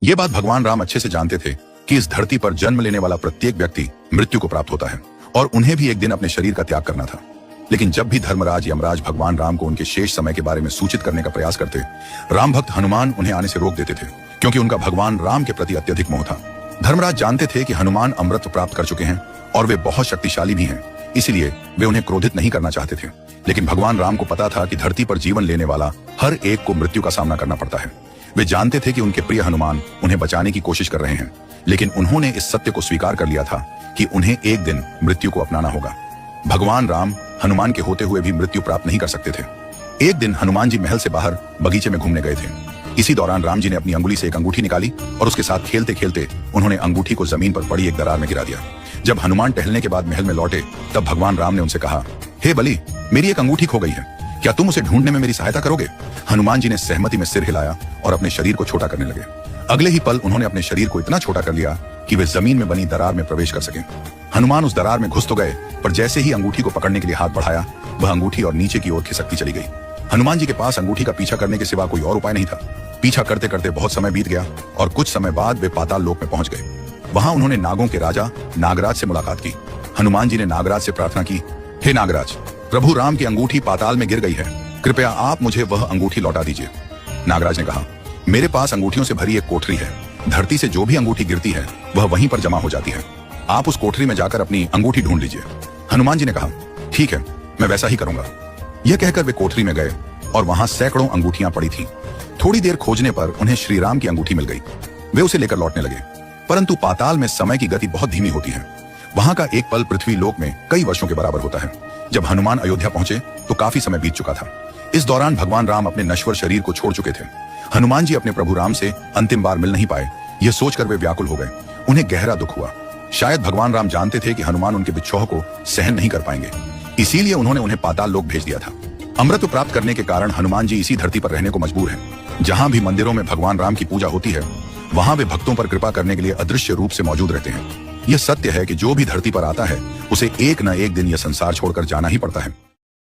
ये बात भगवान राम अच्छे से जानते थे कि इस धरती पर जन्म लेने वाला प्रत्येक व्यक्ति मृत्यु को प्राप्त होता है और उन्हें भी एक दिन अपने शरीर का त्याग करना था। लेकिन जब भी धर्मराज यमराज भगवान राम को उनके शेष समय के बारे में सूचित करने का प्रयास करते, राम भक्त हनुमान उन्हें आने से रोक देते थे, क्योंकि उनका भगवान राम के प्रति अत्यधिक मोह था। धर्मराज जानते थे कि हनुमान अमृत प्राप्त कर चुके हैं और वे बहुत शक्तिशाली भी हैं, इसलिए वे उन्हें क्रोधित नहीं करना चाहते थे। लेकिन भगवान राम को पता था कि धरती पर जीवन लेने वाला हर एक को मृत्यु का सामना करना पड़ता है। वे जानते थे कि उनके प्रिय हनुमान उन्हें बचाने की कोशिश कर रहे हैं, लेकिन उन्होंने इस सत्य को स्वीकार कर लिया था कि उन्हें एक दिन मृत्यु को अपनाना होगा। भगवान राम हनुमान के होते हुए भी मृत्यु प्राप्त नहीं कर सकते थे। एक दिन हनुमान जी महल से बाहर बगीचे में घूमने गए थे। इसी दौरान राम जी ने अपनी अंगुली से एक अंगूठी निकाली और उसके साथ खेलते खेलते उन्होंने अंगूठी को जमीन पर पड़ी एक दरार में गिरा दिया। जब हनुमान टहलने के बाद महल में लौटे, तब भगवान राम ने उनसे कहा, हे बली, मेरी एक अंगूठी खो गई है, क्या तुम उसे ढूंढने में मेरी सहायता करोगे? हनुमान जी ने सहमति में सिर हिलाया और अपने शरीर को छोटा करने लगे। अगले ही पल उन्होंने अपने शरीर को इतना छोटा कर लिया कि वे जमीन में बनी दरार में प्रवेश कर सके। हनुमान उस दरार में घुस तो गए, पर जैसे ही अंगूठी को पकड़ने के लिए हाथ बढ़ाया, वह अंगूठी और नीचे की ओर खिसकती चली गई। हनुमान जी के पास अंगूठी का पीछा करने के सिवा कोई और उपाय नहीं था। पीछा करते करते बहुत समय बीत गया और कुछ समय बाद वे पाताल लोक में पहुंच गए। वहां उन्होंने नागों के राजा नागराज से मुलाकात की। हनुमान जी ने नागराज से प्रार्थना की, हे नागराज, प्रभु राम की अंगूठी पाताल में गिर गई है, कृपया आप मुझे वह अंगूठी लौटा दीजिए। नागराज ने कहा, मेरे पास अंगूठियों से भरी एक कोठरी है, धरती से जो भी अंगूठी गिरती है वह वहीं पर जमा हो जाती है, आप उस कोठरी में जाकर अपनी अंगूठी ढूंढ लीजिए। हनुमान जी ने कहा, ठीक है, मैं वैसा ही करूंगा। यह कहकर वे कोठरी में गए और वहां सैकड़ों अंगूठियां पड़ी थीं। थोड़ी देर खोजने पर उन्हें श्री राम की अंगूठी मिल गई। वे उसे लेकर लौटने लगे, परंतु पाताल में समय की गति बहुत धीमी होती है। वहां का एक पल पृथ्वी लोक में कई वर्षों के बराबर होता है। जब हनुमान अयोध्या पहुंचे तो काफी समय बीत चुका था। इस दौरान भगवान राम अपने नश्वर शरीर को छोड़ चुके थे। हनुमान जी अपने प्रभु राम से अंतिम बार मिल नहीं पाए, यह सोचकर वे व्याकुल हो गए। उन्हें गहरा दुख हुआ। शायद भगवान राम जानते थे कि हनुमान उनके विच्छोह को सहन नहीं कर पाएंगे, इसीलिए उन्होंने उन्हें पाताल लोक भेज दिया था। अमृत प्राप्त करने के कारण हनुमान जी इसी धरती पर रहने को मजबूर हैं। जहां भी मंदिरों में भगवान राम की पूजा होती है, वहां वे भक्तों पर कृपा करने के लिए अदृश्य रूप से मौजूद रहते हैं। यह सत्य है कि जो भी धरती पर आता है, उसे एक न एक दिन यह संसार छोड़कर जाना ही पड़ता है।